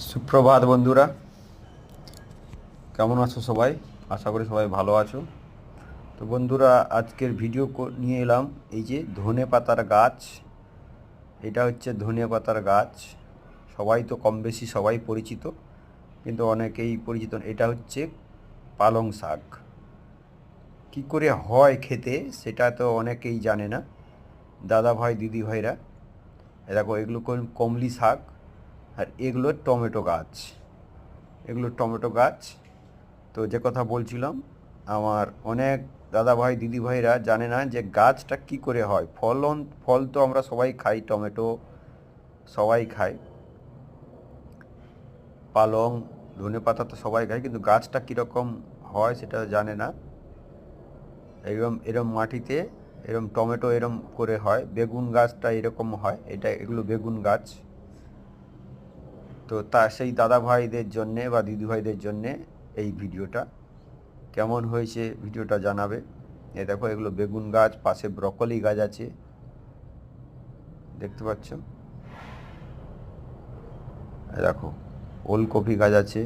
সুপ্রভাত বন্ধুরা, কেমন আছো সবাই? আশা করি সবাই ভালো আছো। তো বন্ধুরা, আজকের ভিডিও নিয়ে এলাম এই যে ধনে পাতার গাছ। এটা হচ্ছে ধনে পাতার গাছ। সবাই তো কম বেশি সবাই পরিচিত, কিন্তু অনেকেই পরিচিত না। এটা হচ্ছে পালং শাক। কী করে হয় খেতে সেটা তো অনেকেই জানে না, দাদা ভাই দিদি ভাইরা। দেখো, এগুলো কমলি শাক, আর এগুলো টমেটো গাছ। এগুলো টমেটো গাছ। তো যে কথা বলছিলাম, আমার অনেক দাদা ভাই দিদি ভাইরা জানে না যে গাছটা কি করে হয়। ফল তো আমরা সবাই খাই, টমেটো সবাই খায়, পালং ধনে পাতা তো সবাই খায়, কিন্তু গাছটা কীরকম হয় সেটা জানে না। এরম এরম মাটিতে এরম টমেটো এরম করে হয়। বেগুন গাছটা এরকম হয়, এগুলো বেগুন গাছ। তো সেই দাদা ভাইদের জন্যে বা দিদি ভাইদের জন্যে এই ভিডিওটা। কেমন হয়েছে ভিডিওটা জানাবে। এ দেখো, এগুলো বেগুন গাছ, পাশে ব্রকলি গাছ আছে, দেখতে পাচ্ছ। এ দেখো, ওলকপি গাছ আছে,